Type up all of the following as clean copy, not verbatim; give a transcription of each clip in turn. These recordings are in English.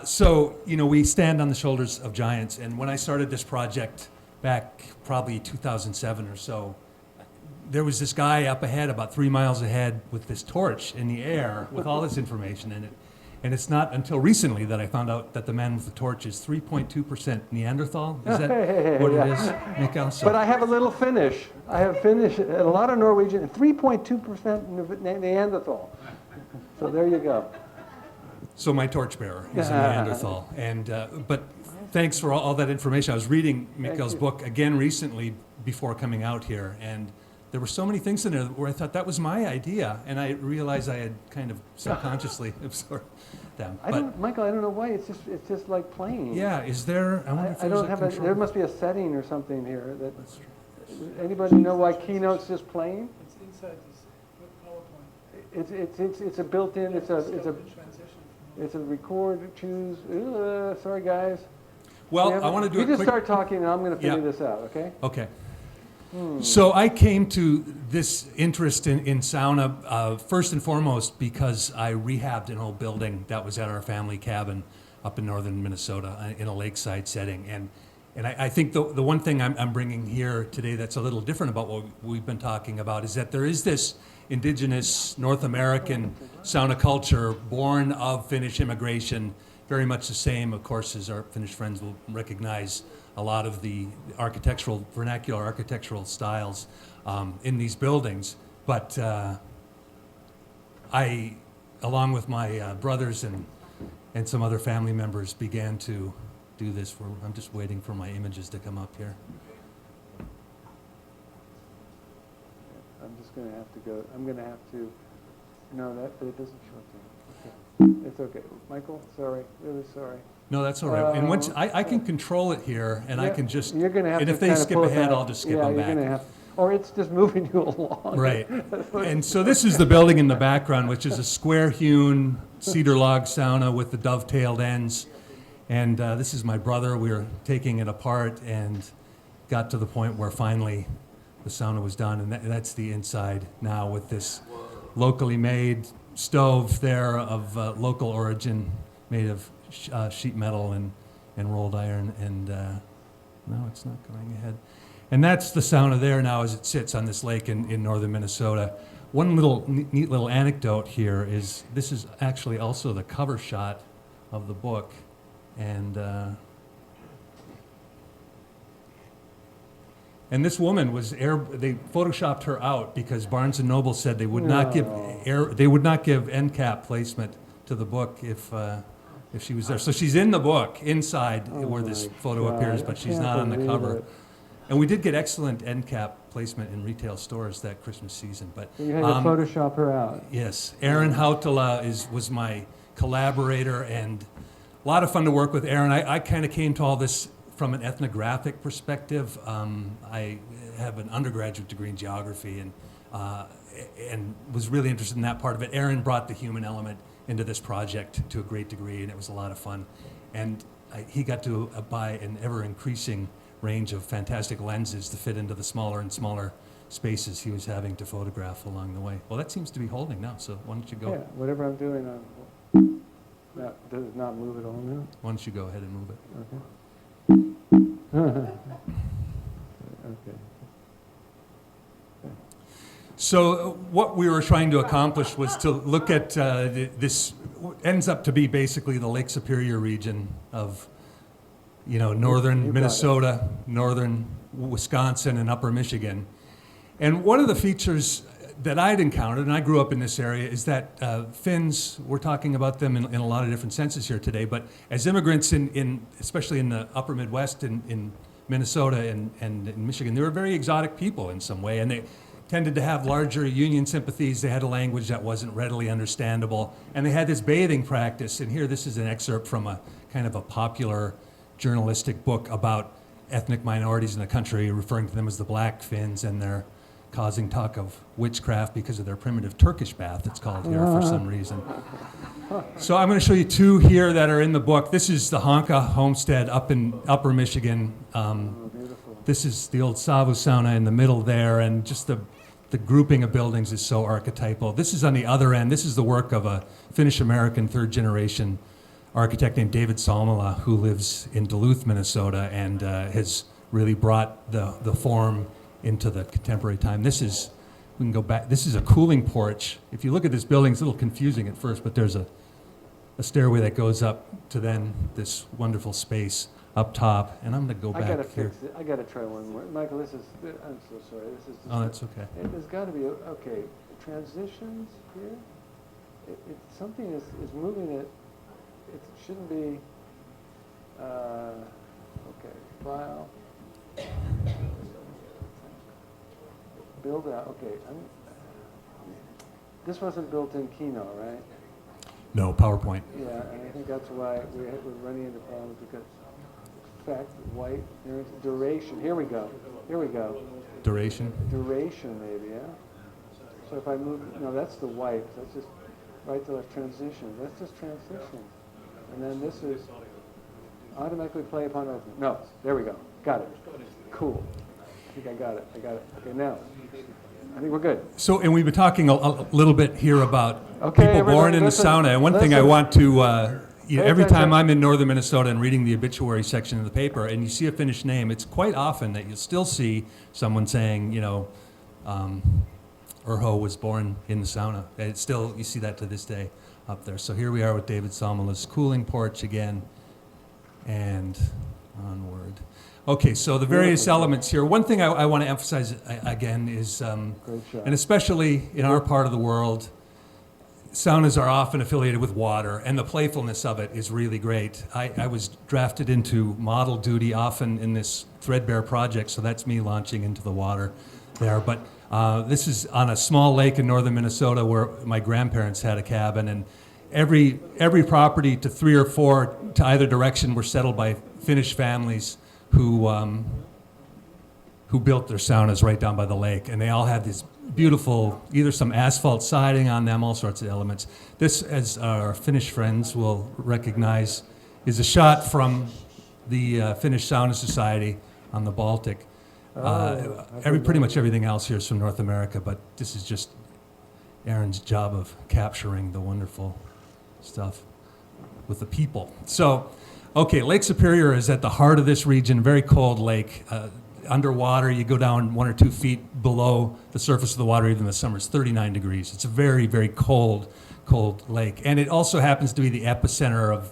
So, we stand on the shoulders of giants, and when I started this project back probably 2007 or so, there was this guy up ahead, about 3 miles ahead, with this torch in the air with all this information in it. And it's not until recently that I found out that the man with the torch is 3.2% Neanderthal. Is that what it is, Mikael? But I have a little Finnish. I have Finnish, a lot of Norwegian, 3.2% Neanderthal. So there you go. So my torchbearer is a Neanderthal. And but thanks for all that information. I was reading Mikael's book again recently before coming out here, and there were so many things in there where I thought that was my idea, and I realized I had kind of subconsciously absorbed them. Michael, I don't know why. It's just like plain. Yeah, is there? I wonder if there's a control. There must be a setting or something here. Anybody know why Keynote's just plain? It's inside this PowerPoint. It's a built-in. It's a record, choose. Sorry, guys. Well, I want to do you a just quick. start talking, and I'm going to figure this out. Okay. Okay. So I came to this interest in sauna first and foremost because I rehabbed an old building that was at our family cabin up in northern Minnesota in a lakeside setting. And I think the one thing I'm bringing here today that's a little different about what we've been talking about is that there is this indigenous North American sauna culture born of Finnish immigration, very much the same, of course, as our Finnish friends will recognize a lot of the vernacular architectural styles in these buildings. But I, along with my brothers and some other family members, began to do this. I'm just waiting for my images to come up here. I'm just going to have to go. I'm going to have to. No, but it doesn't show up there. Okay. It's okay. Michael, sorry. Really sorry. No, that's all right. And once I can control it here, and I can just. You're going to have and to. if they skip ahead, I'll just skip them back. You're going to have. Or it's just moving you along. Right. And so this is the building in the background, which is a square-hewn cedar log sauna with the dovetailed ends. And this is my brother. We were taking it apart and got to the point where finally the sauna was done. And that's the inside now with this locally made stove there of local origin, made of sheet metal and rolled iron. And no, it's not going ahead. And that's the sauna there now as it sits on this lake in northern Minnesota. One neat little anecdote here is this is actually also the cover shot of the book. And this woman was they photoshopped her out because Barnes and Noble said they would not give end cap placement to the book if she was there. So she's in the book inside where this photo appears, but she's not on the cover. And we did get excellent end cap placement in retail stores that Christmas season. But so you had to Photoshop her out. Yes, Aaron Hautala was my collaborator, and a lot of fun to work with Aaron. I kind of came to all this from an ethnographic perspective. I have an undergraduate degree in geography and was really interested in that part of it. Aaron brought the human element into this project to a great degree, and it was a lot of fun. And he got to buy an ever-increasing range of fantastic lenses to fit into the smaller and smaller spaces he was having to photograph along the way. Well, that seems to be holding now, so why don't you go? Yeah, whatever I'm doing, does it not move at all now? Why don't you go ahead and move it? Okay. Okay. So what we were trying to accomplish was to look at this, ends up to be basically the Lake Superior region of northern Minnesota, northern Wisconsin, and upper Michigan. And one of the features that I'd encountered, and I grew up in this area, is that Finns, we're talking about them in a lot of different senses here today, but as immigrants especially in the upper Midwest in Minnesota and in Michigan, they were very exotic people in some way, and they tended to have larger union sympathies. They had a language that wasn't readily understandable, and they had this bathing practice. And here, this is an excerpt from a kind of a popular journalistic book about ethnic minorities in the country, referring to them as the Black Finns, and they're causing talk of witchcraft because of their primitive Turkish bath, it's called here for some reason. So I'm going to show you two here that are in the book. This is the Honka homestead up in upper Michigan. This is the old Savu sauna in the middle there, and just the grouping of buildings is so archetypal. This is on the other end. This is the work of a Finnish-American third-generation architect named David Salmela, who lives in Duluth, Minnesota, and has really brought the form into the contemporary time. We can go back, this is a cooling porch. If you look at this building, it's a little confusing at first, but there's a stairway that goes up to then this wonderful space up top, and I'm gonna go back I gotta here. fix it. I gotta try one more. Michael, I'm so sorry. This is just Oh, that's okay. There's gotta be, okay, transitions here. Something is moving it. It shouldn't be, okay, file. Build out, okay. This wasn't built in Kino, right? No, PowerPoint. Yeah, and I think that's why we're running into problems because effect, white, duration. Here we go. Duration. Duration, maybe, yeah? So if I move, no, that's the white. That's just right to left transition. That's just transition. And then this is automatically play upon opening. No, there we go. Got it. Cool. I think I got it. Okay, now, I think we're good. So, and we've been talking a little bit here about Okay, people born everybody, in the listen, sauna. And one thing I listen. want to, every attention. time I'm in northern Minnesota and reading the obituary section of the paper, and you see a Finnish name, it's quite often that you'll still see someone saying, Urho was born in the sauna. And it's still, you see that to this day up there. So here we are with David Salmela's cooling porch again, and onward. Okay, so the various elements here. One thing I want to emphasize again is, Great shot. and especially in our part of the world, saunas are often affiliated with water, and the playfulness of it is really great. I was drafted into model duty often in this threadbare project, so that's me launching into the water there. But this is on a small lake in northern Minnesota where my grandparents had a cabin, and every property to 3 or 4 to either direction were settled by Finnish families who built their saunas right down by the lake, and they all had these beautiful, either some asphalt siding on them, all sorts of elements. This, as our Finnish friends will recognize, is a shot from the Finnish Sauna Society on the Baltic. Pretty much everything else here is from North America, but this is just Aaron's job of capturing the wonderful stuff with the people. So, okay, Lake Superior is at the heart of this region, very cold lake. Underwater, you go down 1 or 2 feet below the surface of the water, even in the summer, it's 39 degrees. It's a very, very cold lake. And it also happens to be the epicenter of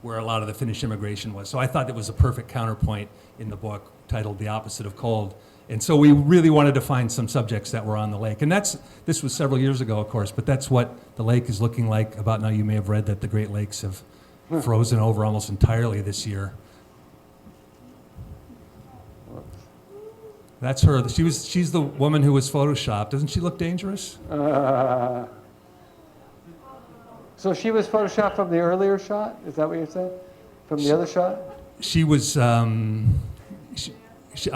where a lot of the Finnish immigration was. So I thought it was a perfect counterpoint in the book titled The Opposite of Cold. And so we really wanted to find some subjects that were on the lake. And this was several years ago, of course, but that's what the lake is looking like. About now, you may have read that the Great Lakes have frozen over almost entirely this year. That's her. She's the woman who was photoshopped. Doesn't she look dangerous? So she was photoshopped from the earlier shot? Is that what you're saying? From the other shot? She was. I'm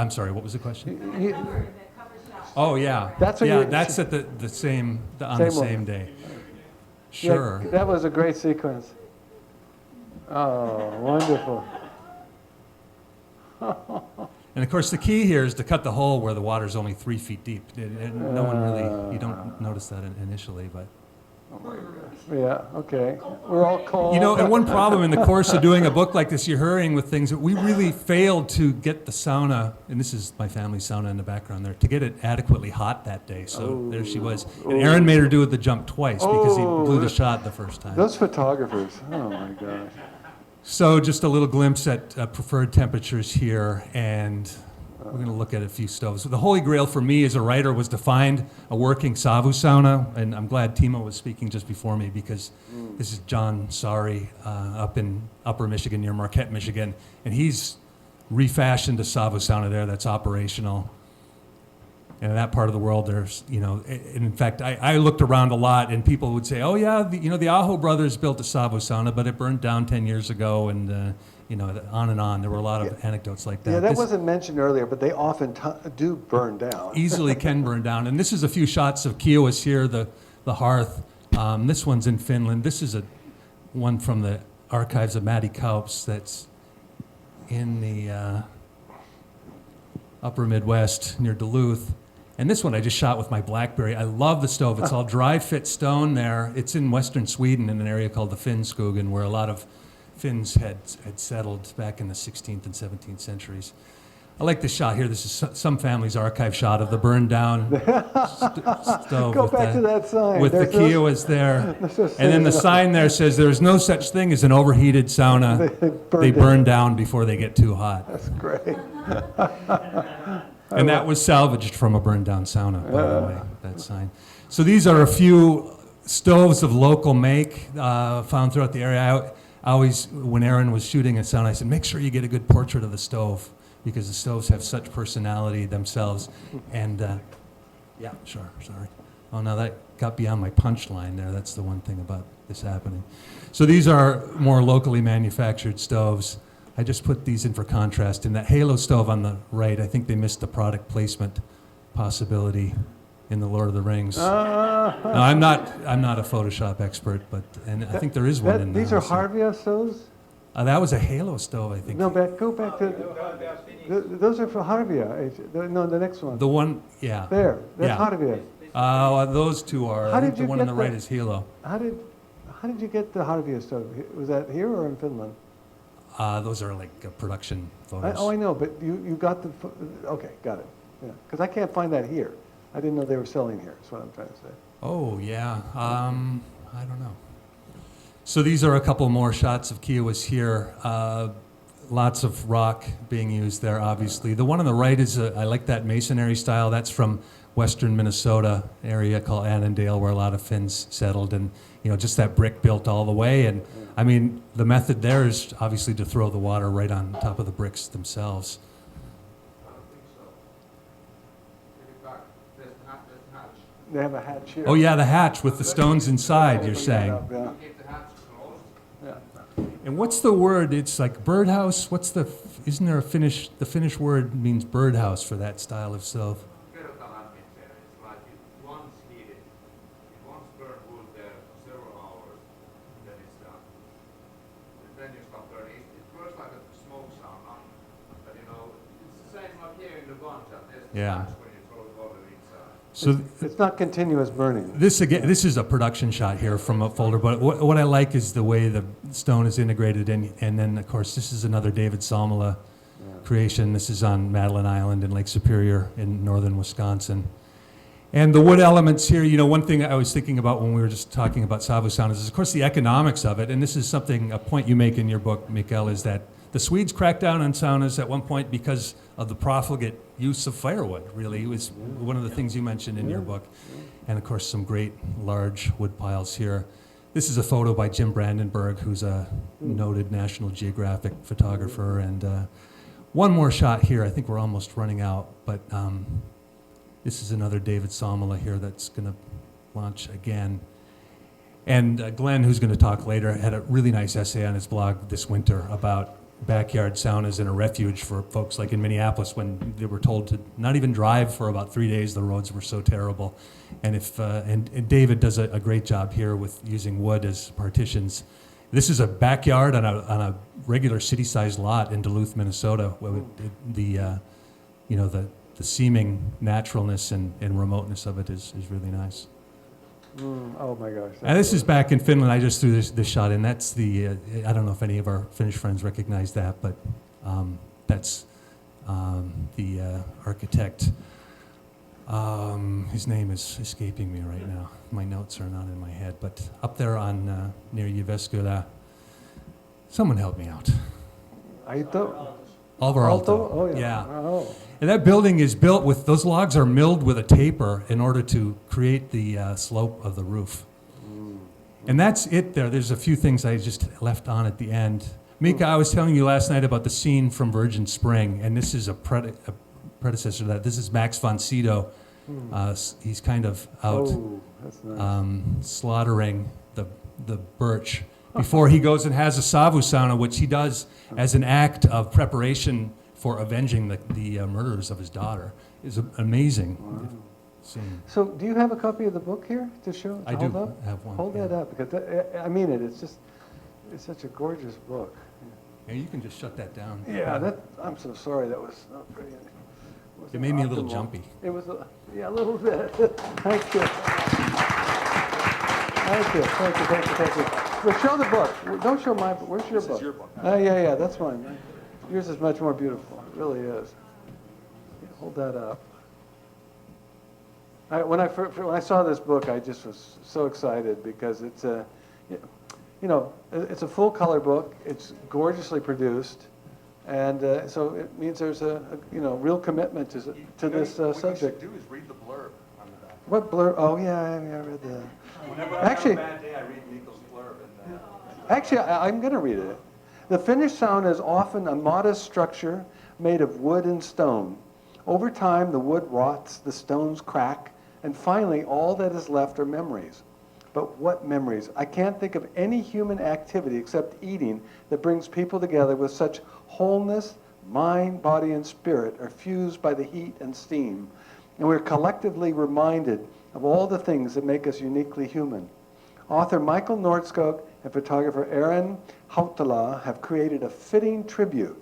sorry. What was the question? Oh yeah. That's what yeah. you- That's at the same on Same the one. same day. Sure. Yeah, that was a great sequence. Oh, wonderful. And of course, the key here is to cut the hole where the water's only 3 feet deep. And no one really, you don't notice that initially, but. Yeah, okay. We're all cold. And one problem in the course of doing a book like this, you're hurrying with things. We really failed to get the sauna, and this is my family's sauna in the background there, to get it adequately hot that day. So there she was. And Aaron made her do the jump twice because he blew the shot the first time. Those photographers, oh my gosh. So just a little glimpse at preferred temperatures here, and we're going to look at a few stoves. The holy grail for me as a writer was to find a working Savu sauna, and I'm glad Timo was speaking just before me because this is John Sari up in Upper Michigan near Marquette, Michigan, and he's refashioned a Savu sauna there that's operational. And in that part of the world, there's, in fact, I looked around a lot, and people would say, oh, yeah, the Aho brothers built a Savu sauna, but it burned down 10 years ago, and, on and on. There were a lot of anecdotes like that. Yeah, that This wasn't mentioned earlier, but they often do burn down. easily can burn down. And this is a few shots of Kiowas here, the hearth. This one's in Finland. This is one from the archives of Matti Kaups that's in the upper Midwest near Duluth. And this one I just shot with my BlackBerry. I love the stove. It's all dry fit stone there. It's in western Sweden in an area called the Finnskogen, where a lot of Finns had settled back in the 16th and 17th centuries. I like this shot here. This is some family's archive shot of the burned down stove. Go back to that sign. With the There's no- Kiowas there. There's no And then the saying sign there says there's no such thing as an overheated sauna. They burn down before they get too hot. That's great. And that was salvaged from a burned down sauna, by the way, that sign. So these are a few stoves of local make found throughout the area. I always, when Aaron was shooting a sauna, I said, make sure you get a good portrait of the stove, because the stoves have such personality themselves. And, yeah, sure, sorry. Oh, no, that got beyond my punchline there. That's the one thing about this happening. So these are more locally manufactured stoves. I just put these in for contrast. In that Halo stove on the right, I think they missed the product placement possibility in the Lord of the Rings. No, I'm not a Photoshop expert, but and I think there is one in These there. are Harvia stoves? That was a Halo stove, I think. No, go back to, those are for Harvia. No, the next one. The one, yeah. There, that's Yeah. Harvia. Those two are. How I think did the you one on get the right that? is Halo. How did you get the Harvia stove? Was that here or in Finland? Those are like production photos. I know, but you got the, okay, got it. Yeah, because I can't find that here. I didn't know they were selling here, is what I'm trying to say. Oh, yeah. I don't know. So these are a couple more shots of Kiowas here. Lots of rock being used there, obviously. The one on the right is, I like that masonry style. That's from western Minnesota area called Annandale, where a lot of Finns settled. And, you know, just that brick built all the way. And, I mean, the method there is obviously to throw the water right on top of the bricks themselves. They have a hatch here. Oh, yeah, the hatch with the stones inside, you're Open that saying. up, yeah. And what's the word? It's like birdhouse. What's the? Isn't there a Finnish? The Finnish word means birdhouse for that style of stove. It's like it once heated, it once burned wood there for several hours, then it's done. And then you stop burning. It burns like a smoke sauna, but you know, it's the same like here in the Bonja. There's the Yeah. hatch when you throw the water inside. So It's not continuous burning. this again, this is a production shot here from a folder. But what I like is the way the stone is integrated in, and then of course this is another David Salmela creation. This is on Madeline Island in Lake Superior in northern Wisconsin. And the wood elements here, you know, one thing I was thinking about when we were just talking about Savu saunas is, of course, the economics of it. And this is something, a point you make in your book, Mikael, is that the Swedes cracked down on saunas at one point because of the profligate use of firewood, really. It was one of the things you mentioned in your book. And, of course, some great large wood piles here. This is a photo by Jim Brandenburg, who's a noted National Geographic photographer. And one more shot here. I think we're almost running out, but this is another David Salmela here that's going to launch again. And Glenn, who's going to talk later, had a really nice essay on his blog this winter about backyard saunas in a refuge for folks like in Minneapolis when they were told to not even drive for about 3 days. The roads were so terrible. And and David does a great job here with using wood as partitions. This is a backyard on a regular city-sized lot in Duluth, Minnesota. The seeming naturalness and remoteness of it is really nice. Oh my gosh. And this is back in Finland. I just threw this shot in. That's the, I don't know if any of our Finnish friends recognize that, but that's the architect. His name is escaping me right now. My notes are not in my head, but up there on near Jyväskylä, someone help me out. Aito? Alvar Aalto. Oh, yeah. Yeah. Oh. And that building is built with, those logs are milled with a taper in order to create the slope of the roof. And that's it there. There's a few things I just left on at the end. Mika, I was telling you last night about the scene from Virgin Spring, and this is a predecessor to that. This is Max von Sydow. He's kind of out Oh, that's nice. slaughtering the birch before he goes and has a savu sauna, which he does as an act of preparation for avenging the murders of his daughter. Is an amazing scene. So do you have a copy of the book here to show? I hold do up? have one. Hold yeah. that up, because I mean it. It's such a gorgeous book. Yeah, you can just shut that down. Yeah, I'm so sorry. That was not pretty. It made me a little jumpy. It was, a little bit. Thank you. Thank you. Well, show the book. Don't show my book. Where's your book? This is your book. Yeah, that's mine. Yours is much more beautiful. It really is. Yeah, hold that up. When I saw this book, I just was so excited because it's it's a full color book. It's gorgeously produced, and so it means there's a real commitment to this What you subject. should do is read the blurb on the back. What blurb? Oh yeah, I read that. Whenever Actually- I have a bad day, I read Nico's blurb. And, Actually, I'm going to read it. The finished sound is often a modest structure made of wood and stone. Over time, the wood rots, the stones crack, and finally, all that is left are memories. But what memories? I can't think of any human activity except eating that brings people together with such wholeness. Mind, body, and spirit are fused by the heat and steam, and we're collectively reminded of all the things that make us uniquely human. Author Michael Nordskog and photographer Aaron Hautala have created a fitting tribute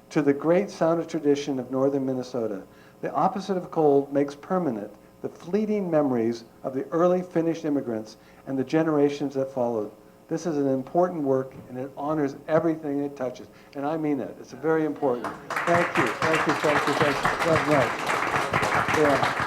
to the great sound tradition of northern Minnesota. The opposite of cold makes permanent the fleeting memories of the early Finnish immigrants and the generations that followed. This is an important work, and it honors everything it touches. And I mean it. It's very important. Thank you. Thank you. Thank you. Thank you. That's nice. Yeah.